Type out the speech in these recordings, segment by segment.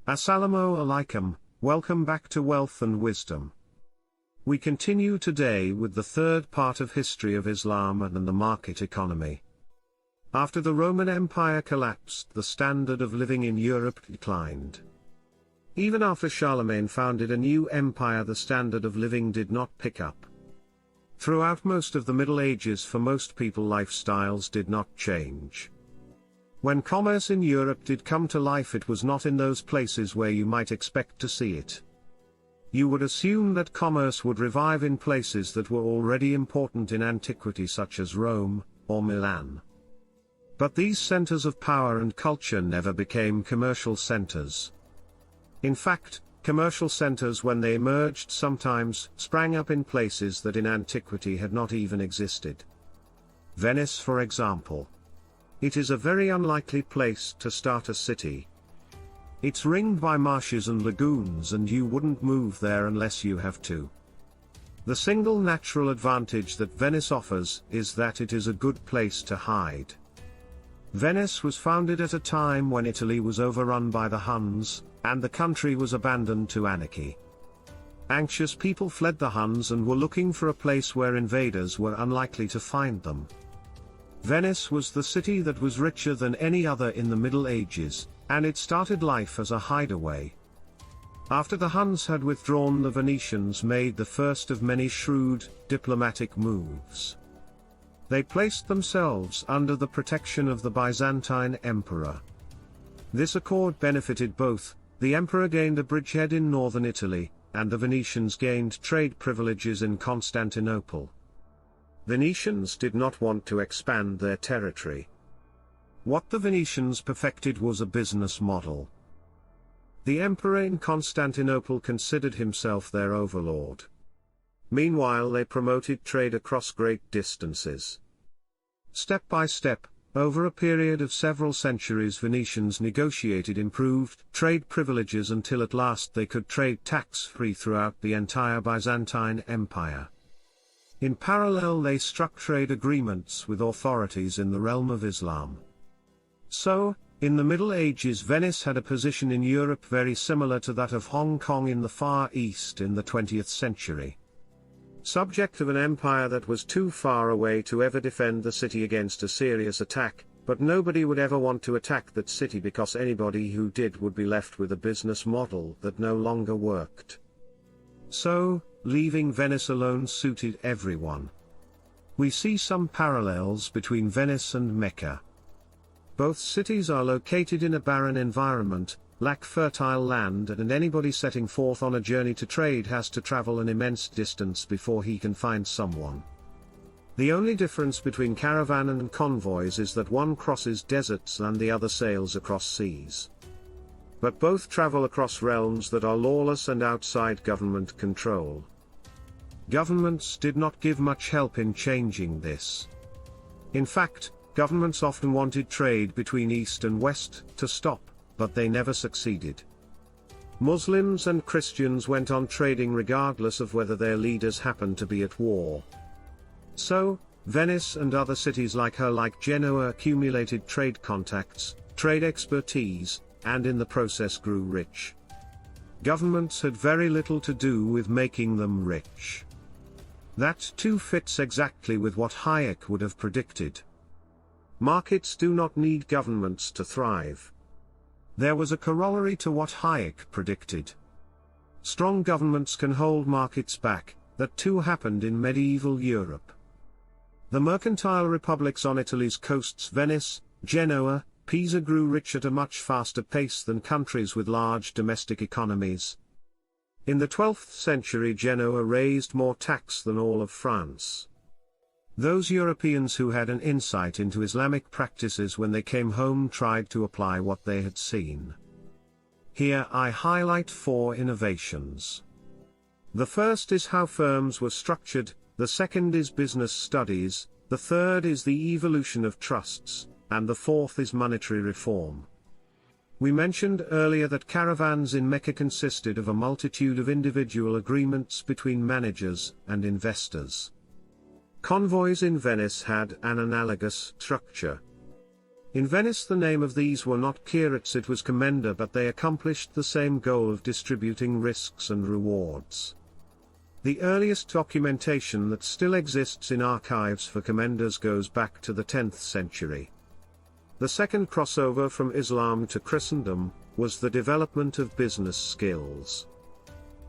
Assalamu alaikum, welcome back to Wealth and Wisdom. We continue today with the third part of History of Islam and the Market Economy. After the Roman Empire collapsed, the standard of living in Europe declined. Even after Charlemagne founded a new empire, the standard of living did not pick up. Throughout most of the Middle Ages, for most people, lifestyles did not change. When commerce in Europe did come to life, it was not in those places where you might expect to see it. You would assume that commerce would revive in places that were already important in antiquity, such as Rome or Milan. But these centers of power and culture never became commercial centers. In fact, commercial centers, when they emerged, sometimes sprang up in places that in antiquity had not even existed. Venice, for example. It is a very unlikely place to start a city. It's ringed by marshes and lagoons, and you wouldn't move there unless you have to. The single natural advantage that Venice offers is that it is a good place to hide. Venice was founded at a time when Italy was overrun by the Huns, and the country was abandoned to anarchy. Anxious people fled the Huns and were looking for a place where invaders were unlikely to find them. Venice was the city that was richer than any other in the Middle Ages, and it started life as a hideaway. After the Huns had withdrawn, the Venetians made the first of many shrewd, diplomatic moves. They placed themselves under the protection of the Byzantine Emperor. This accord benefited both. The emperor gained a bridgehead in northern Italy, and the Venetians gained trade privileges in Constantinople. Venetians did not want to expand their territory. What the Venetians perfected was a business model. The emperor in Constantinople considered himself their overlord. Meanwhile, they promoted trade across great distances. Step by step, over a period of several centuries, Venetians negotiated improved trade privileges until at last they could trade tax-free throughout the entire Byzantine Empire. In parallel, they struck trade agreements with authorities in the realm of Islam. So, in the Middle Ages, Venice had a position in Europe very similar to that of Hong Kong in the Far East in the 20th century. Subject of an empire that was too far away to ever defend the city against a serious attack, but nobody would ever want to attack that city because anybody who did would be left with a business model that no longer worked. So, leaving Venice alone suited everyone. We see some parallels between Venice and Mecca. Both cities are located in a barren environment, lack fertile land, and anybody setting forth on a journey to trade has to travel an immense distance before he can find someone. The only difference between caravan and convoys is that one crosses deserts and the other sails across seas. But both travel across realms that are lawless and outside government control. Governments did not give much help in changing this. In fact, governments often wanted trade between East and West to stop, but they never succeeded. Muslims and Christians went on trading regardless of whether their leaders happened to be at war. So, Venice and other cities like her, like Genoa, accumulated trade contacts, trade expertise, and in the process grew rich. Governments had very little to do with making them rich. That too fits exactly with what Hayek would have predicted. Markets do not need governments to thrive. There was a corollary to what Hayek predicted. Strong governments can hold markets back. That too happened in medieval Europe. The mercantile republics on Italy's coasts, Venice, Genoa, Pisa, grew rich at a much faster pace than countries with large domestic economies. In the 12th century, Genoa raised more tax than all of France. Those Europeans who had an insight into Islamic practices when they came home tried to apply what they had seen. Here I highlight 4 innovations. The first is how firms were structured, the second is business studies, the third is the evolution of trusts, and the fourth is monetary reform. We mentioned earlier that caravans in Mecca consisted of a multitude of individual agreements between managers and investors. Convoys in Venice had an analogous structure. In Venice the name of these were not curates, it was commenda, but they accomplished the same goal of distributing risks and rewards. The earliest documentation that still exists in archives for commendas goes back to the 10th century. The second crossover from Islam to Christendom was the development of business skills.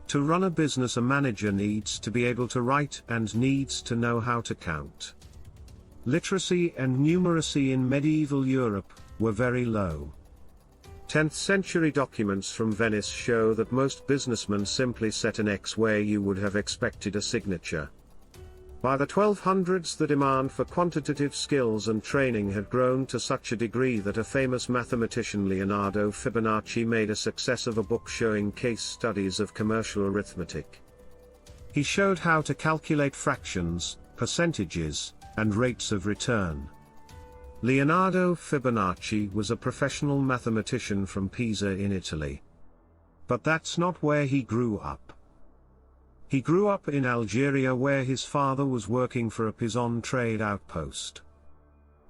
To run a business, a manager needs to be able to write and needs to know how to count. Literacy and numeracy in medieval Europe were very low. 10th century documents from Venice show that most businessmen simply set an X where you would have expected a signature. By the 1200s the demand for quantitative skills and training had grown to such a degree that a famous mathematician, Leonardo Fibonacci, made a success of a book showing case studies of commercial arithmetic. He showed how to calculate fractions, percentages, and rates of return. Leonardo Fibonacci was a professional mathematician from Pisa in Italy. But that's not where he grew up. He grew up in Algeria, where his father was working for a Pisan trade outpost.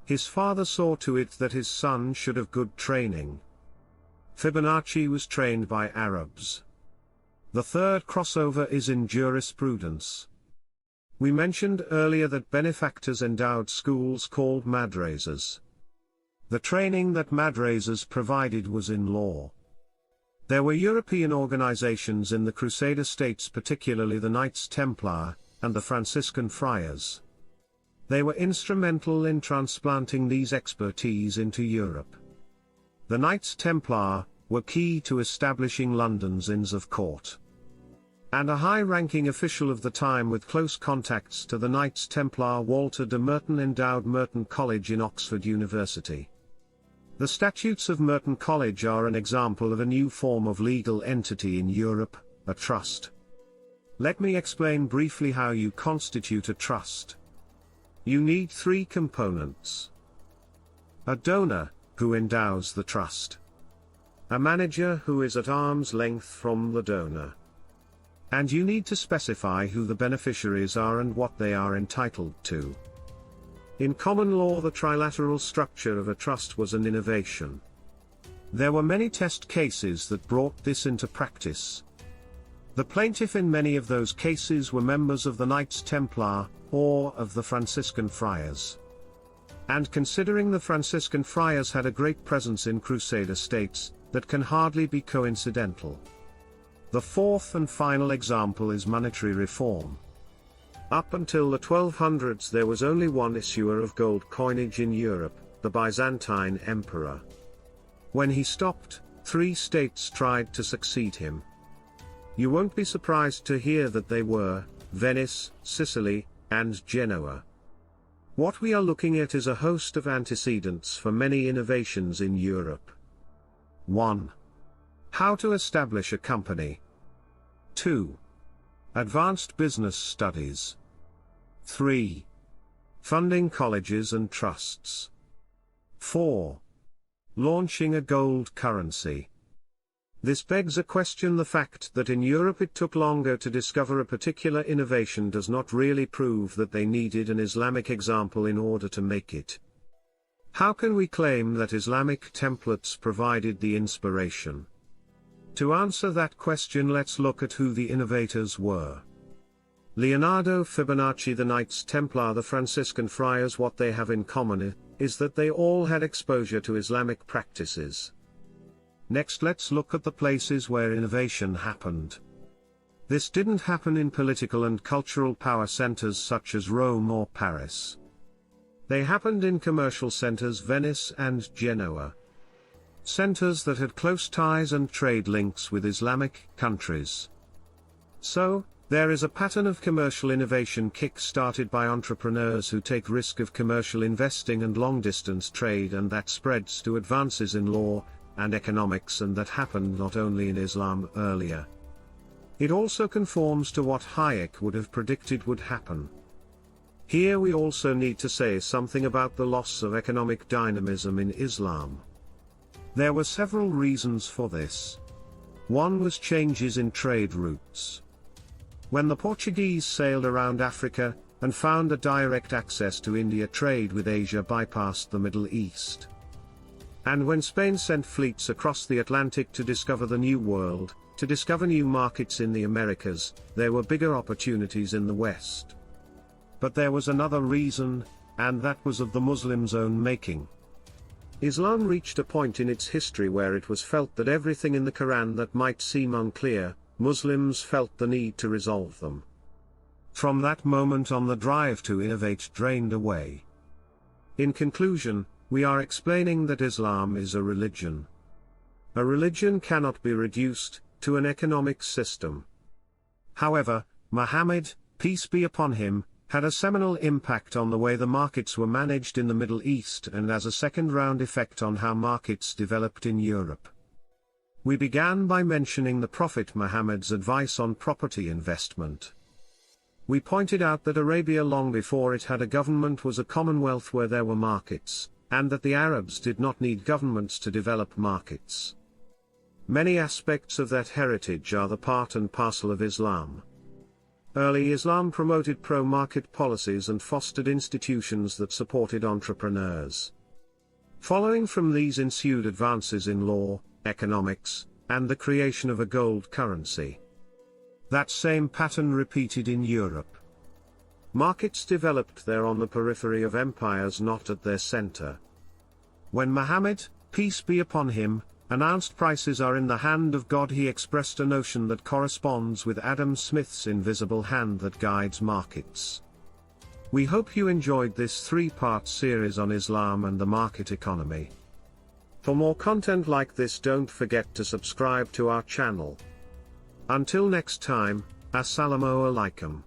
His father saw to it that his son should have good training. Fibonacci was trained by Arabs. The third crossover is in jurisprudence. We mentioned earlier that benefactors endowed schools called madrasas. The training that madrasas provided was in law. There were European organizations in the Crusader states, particularly the Knights Templar and the Franciscan Friars. They were instrumental in transplanting these expertise into Europe. The Knights Templar were key to establishing London's Inns of Court. And a high-ranking official of the time with close contacts to the Knights Templar, Walter de Merton, endowed Merton College in Oxford University. The Statutes of Merton College are an example of a new form of legal entity in Europe, a trust. Let me explain briefly how you constitute a trust. You need three components. A donor, who endows the trust. A manager, who is at arm's length from the donor. And you need to specify who the beneficiaries are and what they are entitled to. In common law, the trilateral structure of a trust was an innovation. There were many test cases that brought this into practice. The plaintiff in many of those cases were members of the Knights Templar, or of the Franciscan Friars. And considering the Franciscan Friars had a great presence in Crusader states, that can hardly be coincidental. The fourth and final example is monetary reform. Up until the 1200s there was only one issuer of gold coinage in Europe, the Byzantine Emperor. When he stopped, 3 states tried to succeed him. You won't be surprised to hear that they were Venice, Sicily, and Genoa. What we are looking at is a host of antecedents for many innovations in Europe. 1. How to establish a company. 2. Advanced business studies. 3. Funding colleges and trusts. 4. Launching a gold currency. This begs a question. The fact that in Europe it took longer to discover a particular innovation does not really prove that they needed an Islamic example in order to make it. How can we claim that Islamic templates provided the inspiration? To answer that question, let's look at who the innovators were. Leonardo Fibonacci, the Knights Templar, the Franciscan Friars. What they have in common is that they all had exposure to Islamic practices. Next, let's look at the places where innovation happened. This didn't happen in political and cultural power centers such as Rome or Paris. They happened in commercial centers, Venice and Genoa. Centers that had close ties and trade links with Islamic countries. So, there is a pattern of commercial innovation kick-started by entrepreneurs who take risk of commercial investing and long-distance trade, and that spreads to advances in law and economics, and that happened not only in Islam earlier. It also conforms to what Hayek would have predicted would happen. Here we also need to say something about the loss of economic dynamism in Islam. There were several reasons for this. One was changes in trade routes. When the Portuguese sailed around Africa, and found a direct access to India, trade with Asia bypassed the Middle East. And when Spain sent fleets across the Atlantic to discover the New World, to discover new markets in the Americas, there were bigger opportunities in the West. But there was another reason, and that was of the Muslims' own making. Islam reached a point in its history where it was felt that everything in the Quran that might seem unclear, Muslims felt the need to resolve them. From that moment on, the drive to innovate drained away. In conclusion, we are explaining that Islam is a religion. A religion cannot be reduced to an economic system. However, Muhammad, peace be upon him, had a seminal impact on the way the markets were managed in the Middle East and as a second-round effect on how markets developed in Europe. We began by mentioning the Prophet Muhammad's advice on property investment. We pointed out that Arabia long before it had a government was a commonwealth where there were markets, and that the Arabs did not need governments to develop markets. Many aspects of that heritage are the part and parcel of Islam. Early Islam promoted pro-market policies and fostered institutions that supported entrepreneurs. Following from these ensued advances in law, economics, and the creation of a gold currency. That same pattern repeated in Europe. Markets developed there on the periphery of empires, not at their center. When Muhammad, peace be upon him, announced prices are in the hand of God, he expressed a notion that corresponds with Adam Smith's invisible hand that guides markets. We hope you enjoyed this 3-part series on Islam and the market economy. For more content like this, don't forget to subscribe to our channel. Until next time, Assalamu alaikum.